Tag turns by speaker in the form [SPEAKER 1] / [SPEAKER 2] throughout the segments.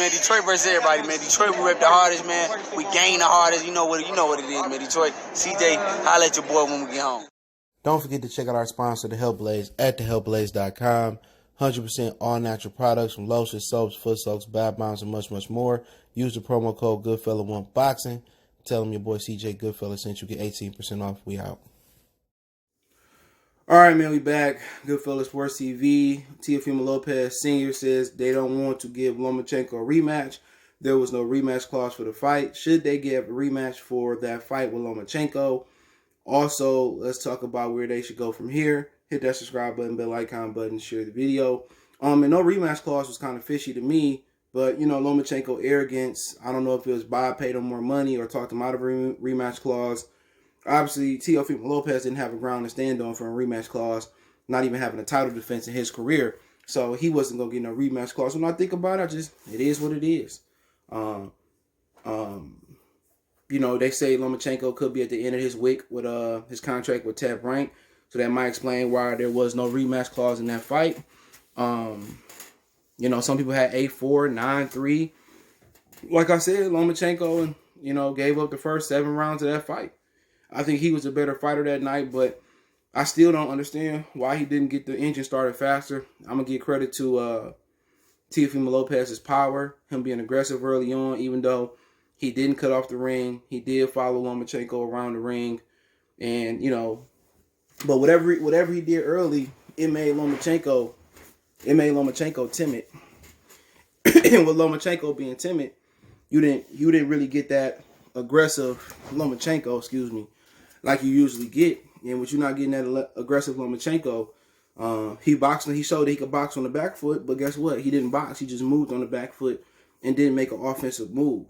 [SPEAKER 1] man. Detroit versus everybody, man. Detroit, we rep the hardest, man. We gain the hardest. You know what it is, man. Detroit, CJ, holla at your boy when we get home.
[SPEAKER 2] Don't forget to check out our sponsor, The Health Blaze, at thehealthblaze.com. 100% all natural products from lotions, soaps, foot soaks, bath bombs, and much, much more. Use the promo code Goodfella1Boxing. Tell them your boy CJ Goodfella sent you. Get 18% off. We out. All right, man, we back. Goodfella Sports TV. Teofimo Lopez Sr. says they don't want to give Lomachenko a rematch. There was no rematch clause for the fight. Should they give a rematch for that fight with Lomachenko? Also, let's talk about where they should go from here. Hit that subscribe button, bell icon button, share the video. And no rematch clause was kind of fishy to me. But, you know, Lomachenko arrogance. I don't know if it was Bob paid him more money or talked him out of a rematch clause. Obviously, Teofimo Lopez didn't have a ground to stand on for a rematch clause, not even having a title defense in his career. So he wasn't going to get no rematch clause. When I think about it, it is what it is. You know, they say Lomachenko could be at the end of his wick with his contract with Ted Rank. So that might explain why there was no rematch clause in that fight. You know, some people had 8-4, 9-3. Like I said, Lomachenko, you know, gave up the first 7 rounds of that fight. I think he was a better fighter that night, but I still don't understand why he didn't get the engine started faster. I'm going to give credit to Teofimo Lopez's power, him being aggressive early on, even though he didn't cut off the ring. He did follow Lomachenko around the ring. And, you know, but whatever he did early, it made Lomachenko timid. And with Lomachenko being timid, you didn't really get that aggressive Lomachenko, like you usually get. And with you not getting that aggressive Lomachenko, he showed that he could box on the back foot, but guess what? He didn't box. He just moved on the back foot and didn't make an offensive move.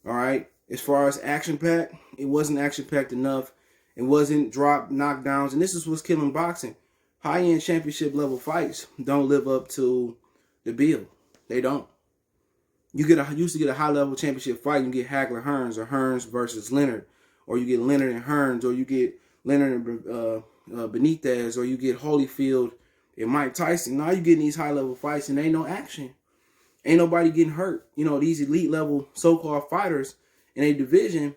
[SPEAKER 2] All right. As far as action-packed, it wasn't action-packed enough. It wasn't drop knockdowns. And this is what's killing boxing. High-end championship level fights don't live up to the bill. They don't. You used to get a high-level championship fight, you get Hagler-Hearns or Hearns versus Leonard, or you get Leonard and Hearns, or you get Leonard and Benitez, or you get Holyfield and Mike Tyson. Now you're getting these high-level fights and ain't no action. Ain't nobody getting hurt. You know, these elite-level so-called fighters in a division,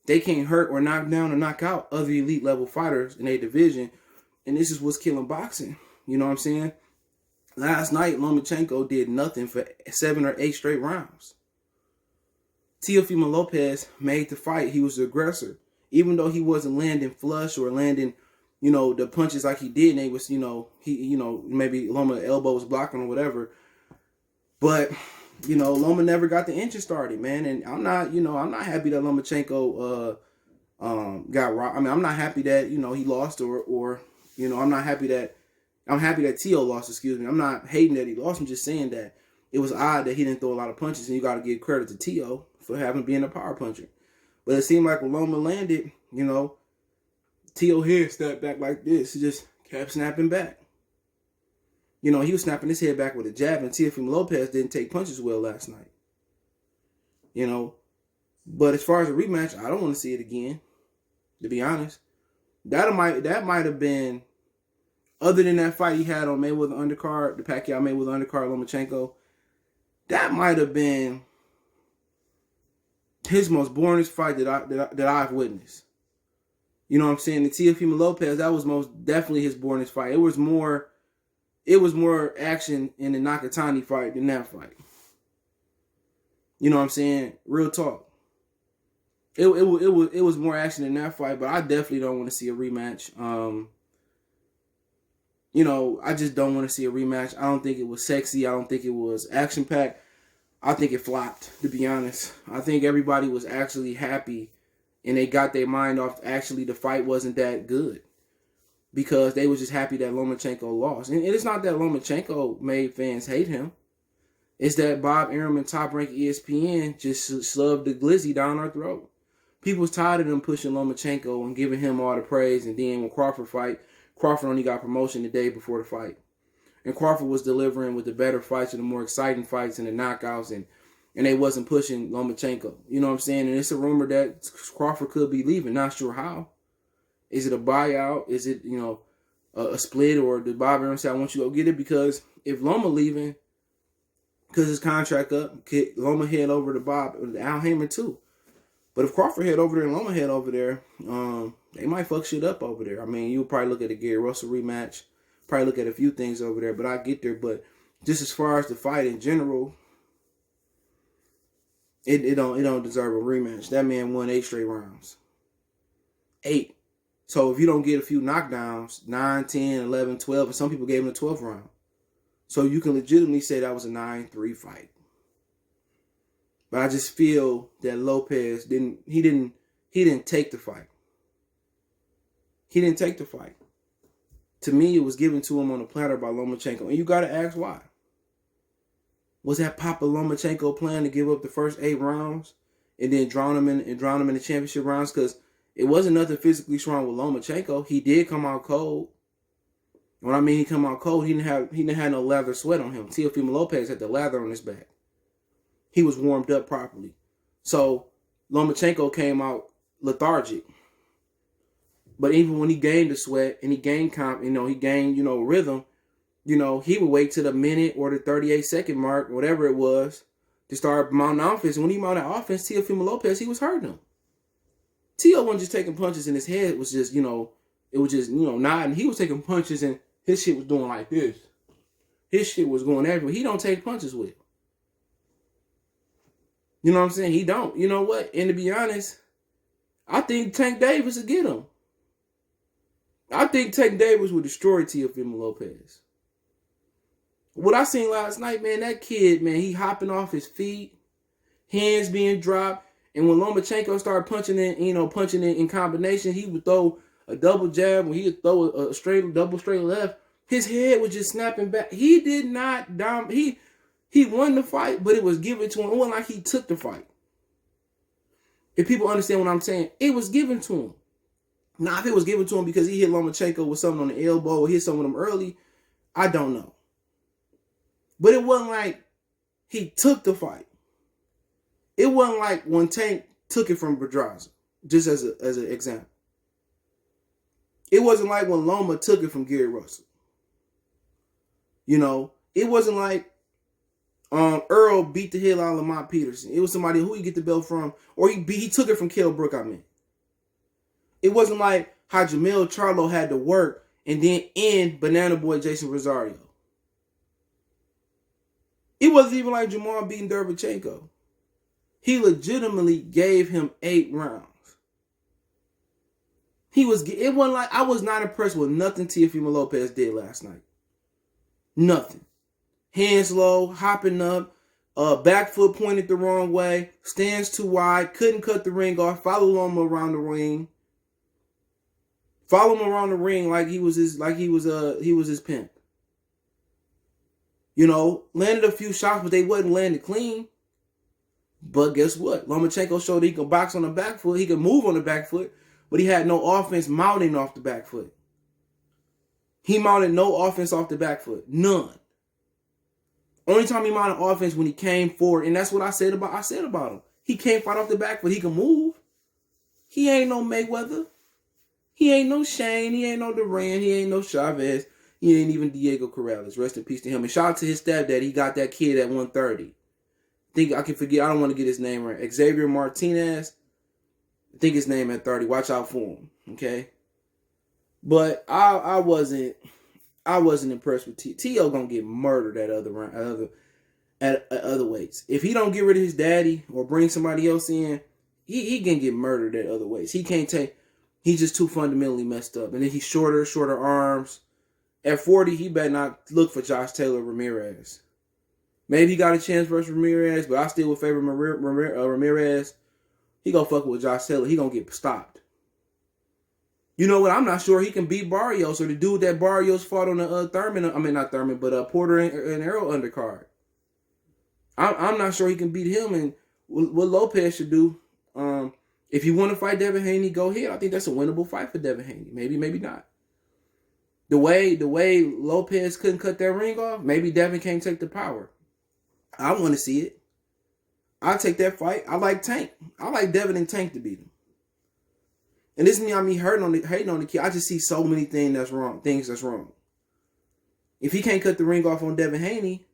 [SPEAKER 2] they can't hurt or knock down or knock out other elite-level fighters in a division, and this is what's killing boxing. You know what I'm saying? Last night, Lomachenko did nothing for 7 or 8 straight rounds. Teofimo Lopez made the fight. He was the aggressor. Even though he wasn't landing flush or landing, you know, the punches like he did, and they was, maybe Loma elbow was blocking or whatever. But, you know, Loma never got the engine started, man. And I'm not happy that Lomachenko got robbed. I mean, I'm not happy that, he lost or I'm happy that Teo lost, I'm not hating that he lost. I'm just saying that it was odd that he didn't throw a lot of punches, and you got to give credit to Teo for having been a power puncher. But it seemed like when Loma landed, Teo here stepped back like this. He just kept snapping back. He was snapping his head back with a jab, and Teofimo Lopez didn't take punches well last night. But as far as a rematch, I don't want to see it again, to be honest. That might have been, other than that fight he had on Mayweather undercard, the Pacquiao Mayweather undercard, Lomachenko, that might have been his most boringest fight that I've witnessed. You know what I'm saying? The Teofimo Lopez, that was most definitely his boringest fight. It was more action in the Nakatani fight than that fight. You know what I'm saying? Real talk. It was more action in that fight, but I definitely don't want to see a rematch. I just don't want to see a rematch. I don't think it was sexy. I don't think it was action-packed. I think it flopped, to be honest. I think everybody was actually happy, and they got their mind off, actually, the fight wasn't that good, because they was just happy that Lomachenko lost. And it's not that Lomachenko made fans hate him. It's that Bob Arum, Top Rank ESPN, just shoved the glizzy down our throat. People was tired of them pushing Lomachenko and giving him all the praise, and then when Crawford fight, Crawford only got promotion the day before the fight. And Crawford was delivering with the better fights and the more exciting fights and the knockouts, and they wasn't pushing Lomachenko. You know what I'm saying? And it's a rumor that Crawford could be leaving. Not sure how. Is it a buyout? Is it, a split? Or did Bob Arum say, I want you to go get it? Because if Loma leaving, because his contract up. Loma head over to Bob and Al Heyman too. But if Crawford head over there and Loma head over there, they might fuck shit up over there. I mean, you'll probably look at a Gary Russell rematch, probably look at a few things over there, but I get there. But just as far as the fight in general, it don't deserve a rematch. That man won 8 straight rounds. 8. So if you don't get a few knockdowns, 9, 10, 11, 12, and some people gave him the 12th round. So you can legitimately say that was a 9-3 fight. But I just feel that Lopez didn't take the fight. He didn't take the fight. To me, it was given to him on a platter by Lomachenko. And you got to ask why. Was that Papa Lomachenko plan to give up the first 8 rounds and then drown him in the championship rounds? Because it wasn't nothing physically strong with Lomachenko. He did come out cold. When I mean he come out cold, he didn't have no lather sweat on him. Teofimo Lopez had the lather on his back. He was warmed up properly. So Lomachenko came out lethargic. But even when he gained the sweat and he gained rhythm, he would wait to the minute or the 38-second mark, whatever it was, to start mounting offense. And when he mounted offense, Teofimo Lopez, he was hurting him. Teo wasn't just taking punches in his head. It was just, nodding. He was taking punches and his shit was doing like this. His shit was going everywhere. He don't take punches with. You know what I'm saying? He don't. You know what? And to be honest, I think Tank Davis would get him. I think Tank Davis would destroy Teofimo Lopez. What I seen last night, man, that kid, man, he hopping off his feet, hands being dropped, and when Lomachenko started punching in combination, he would throw a double jab, or he would throw a double straight left. His head was just snapping back. He did not dominate. He won the fight, but it was given to him. It wasn't like he took the fight. If people understand what I'm saying, it was given to him. Now, if it was given to him because he hit Lomachenko with something on the elbow or hit some of them early, I don't know. But it wasn't like he took the fight. It wasn't like when Tank took it from Pedraza, just as an example. It wasn't like when Loma took it from Gary Russell. It wasn't like Earl beat the hell out of Lamont Peterson. It was somebody who he get the belt from, or he took it from Kell Brook, I mean. It wasn't like how Jamel Charlo had to work and then end Banana Boy Jason Rosario. It wasn't even like Jamal beating Derevchenko. He legitimately gave him 8 rounds. It wasn't like, I was not impressed with nothing Teofimo Lopez did last night. Nothing. Hands low, hopping up, back foot pointed the wrong way, stands too wide, couldn't cut the ring off, follow him around the ring. Follow him around the ring like he was his pimp. Landed a few shots, but they wasn't landed clean. But guess what? Lomachenko showed he could box on the back foot, he could move on the back foot, but he had no offense mounting off the back foot. He mounted no offense off the back foot. None. Only time he mounted offense when he came forward, and that's what I said about him. He can't fight off the back foot. He can move. He ain't no Mayweather. He ain't no Shane. He ain't no Duran. He ain't no Chavez. He ain't even Diego Corrales. Rest in peace to him. And shout out to his stepdad. He got that kid at 130. I don't want to get his name right. Xavier Martinez. I think his name at 30. Watch out for him. Okay? But I wasn't impressed with T.O. gonna get murdered at other weights. If he don't get rid of his daddy or bring somebody else in, he can get murdered at other weights. He's just too fundamentally messed up. And then he's shorter arms. At 40, he better not look for Josh Taylor Ramirez. Maybe he got a chance versus Ramirez, but I still would favor Ramirez. He gonna fuck with Josh Taylor. He gonna get stopped. You know what? I'm not sure he can beat Barrios or the dude that Barrios fought on the Porter and Errol undercard. I'm not sure he can beat him. And what Lopez should do, if you want to fight Devin Haney, go ahead. I think that's a winnable fight for Devin Haney. Maybe not. The way Lopez couldn't cut that ring off, maybe Devin can't take the power. I want to see it. I'll take that fight. I like Tank. I like Devin and Tank to beat him. And this is me hating on the kid. I just see so many things that's wrong. If he can't cut the ring off on Devin Haney,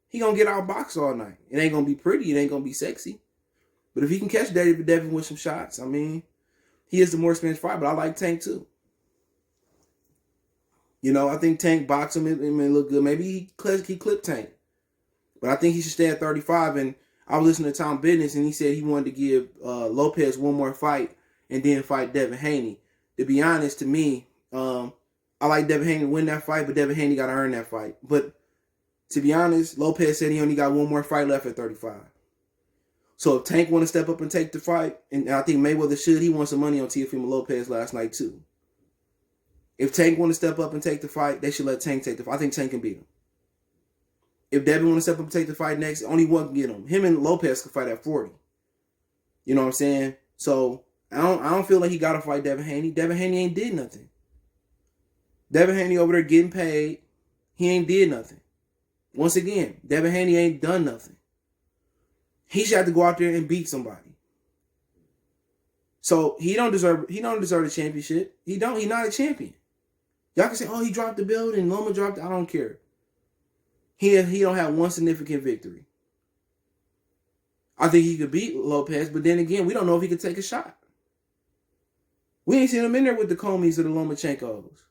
[SPEAKER 2] he gonna get outboxed all night. It ain't gonna be pretty. It ain't gonna be sexy. But if he can catch Devin with some shots, I mean, he is the more experienced fighter. But I like Tank too. You know, I think Tank box him. It may look good. Maybe he clipped Tank. But I think he should stay at 35. And I was listening to Tom Business, and he said he wanted to give Lopez one more fight and then fight Devin Haney. To be honest, to me, I like Devin Haney to win that fight, but Devin Haney got to earn that fight. But to be honest, Lopez said he only got one more fight left at 35. So if Tank want to step up and take the fight, and I think Mayweather should, he won some money on Teofimo Lopez last night too. If Tank want to step up and take the fight, they should let Tank take the fight. I think Tank can beat him. If Devin want to step up and take the fight next, only one can get him. Him and Lopez can fight at 40. You know what I'm saying? So I don't feel like he got to fight Devin Haney. Devin Haney ain't did nothing. Devin Haney over there getting paid. He ain't did nothing. Once again, Devin Haney ain't done nothing. He should have to go out there and beat somebody. So he don't deserve the championship. He's not a champion. Y'all can say, oh, he dropped the belt and Loma dropped it. I don't care. He don't have one significant victory. I think he could beat Lopez, but then again, we don't know if he could take a shot. We ain't seen him in there with the Comeys or the Lomachenkos.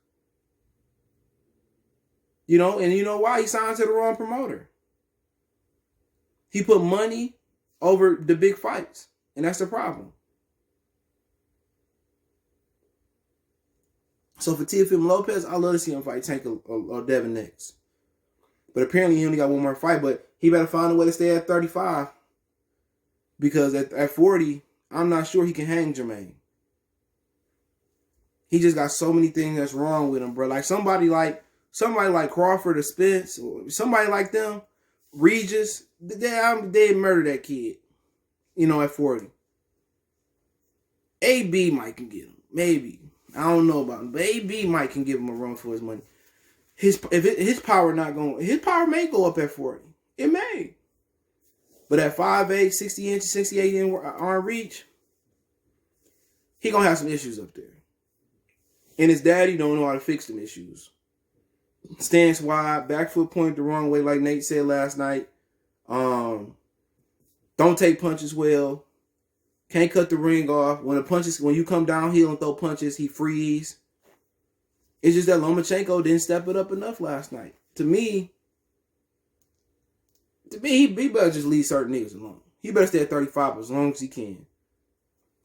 [SPEAKER 2] You know, and you know why? He signed to the wrong promoter. He put money over the big fights, and that's the problem. So for Teofimo Lopez, I love to see him fight Tank or Devin next. But apparently he only got one more fight, but he better find a way to stay at 35. Because at 40, I'm not sure he can hang Jermaine. He just got so many things that's wrong with him, bro. Like somebody like Crawford or Spence, or somebody like them, Regis, they murder that kid, you know, at 40. AB might can get him. Maybe. I don't know about him. But AB might can give him a run for his money. His power may go up at 40. It may. But at 5'8", 60 inches, 68 in arm reach, he gonna have some issues up there. And his daddy don't know how to fix them issues. Stance wide, back foot point the wrong way, like Nate said last night. Don't take punches well. Can't cut the ring off. When you come downhill and throw punches, he freeze. It's just that Lomachenko didn't step it up enough last night. To me, he better just leave certain niggas alone. He better stay at 35 as long as he can.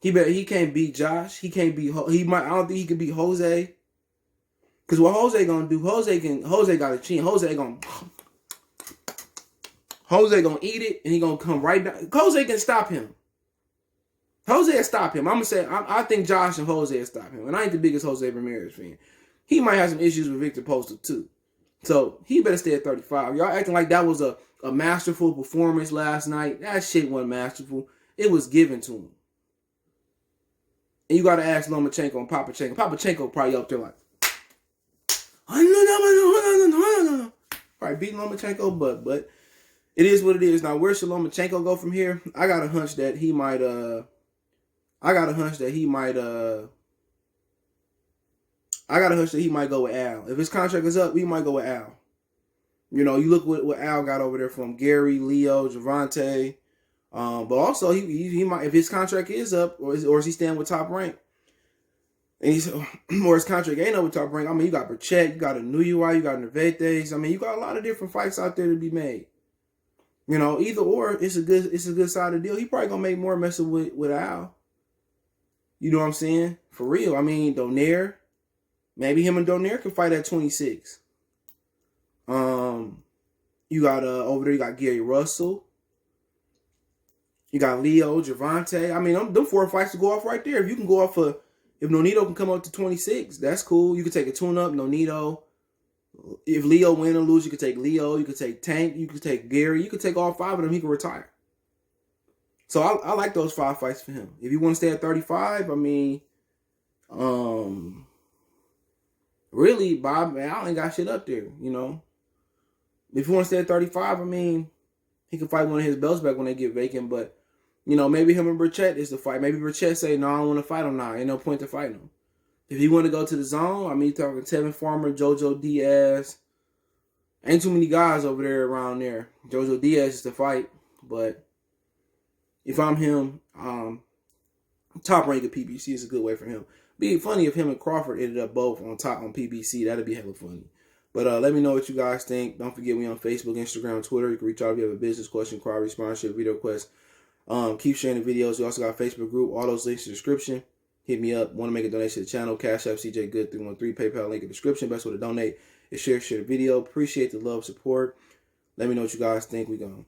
[SPEAKER 2] He can't beat Josh. He can't beat. I don't think he can beat Jose. Cause what Jose gonna do? Jose got a chin. Jose gonna eat it and he gonna come right down. Jose can stop him. Jose will stop him. I'm gonna say I think Josh and Jose will stop him. And I ain't the biggest Jose Ramirez fan. He might have some issues with Victor Poster too. So he better stay at 35. Y'all acting like that was a masterful performance last night. That shit wasn't masterful. It was given to him. And you gotta ask Lomachenko and Papachenko. Papachenko probably up there like, probably beating Lomachenko, but it is what it is. Now, where should Lomachenko go from here? I got a hunch that he might go with Al. If his contract is up, he might go with Al. You know, you look what Al got over there from Gary, Leo, Javante. But also he might, if his contract is up, or is he staying with Top Rank? And or his contract ain't up with Top Rank. I mean, you got Burchett, you got Inouye, you got Nervates. I mean, you got a lot of different fights out there to be made. You know, either or, it's a good side of the deal. He probably gonna make more messing with Al. You know what I'm saying? For real. I mean, Donaire. Maybe him and Donaire can fight at 26. You got over there, you got Gary Russell. You got Leo, Javante. I mean, them 4 fights to go off right there. If you can go off if Nonito can come up to 26, that's cool. You can take a tune-up, Nonito. If Leo win or lose, you could take Leo. You could take Tank. You could take Gary. You could take all 5 of them. He can retire. So I like those 5 fights for him. If you want to stay at 35, I mean, really, Bob, man, I ain't got shit up there, you know. If you want to stay at 35, I mean, he can fight one of his belts back when they get vacant, but, you know, maybe him and Burchett is the fight. Maybe Burchett say, no, I don't want to fight him now. Ain't no point to fighting him. If you want to go to the zone, I mean, you're talking Tevin Farmer, JoJo Diaz, Ain't too many guys over there around there. Jojo Diaz is the fight, but if I'm him, top rank of PBC is a good way for him. Be funny if him and Crawford ended up both on top on PBC. That'd be hella funny. But let me know what you guys think. Don't forget me on Facebook, Instagram, Twitter. You can reach out if you have a business question, inquiry, sponsorship, video request. Keep sharing the videos. We also got a Facebook group. All those links in the description. Hit me up. Want to make a donation to the channel? Cash App CJ Good 313. PayPal link in the description. Best way to donate is share the video. Appreciate the love, support. Let me know what you guys think. We gonna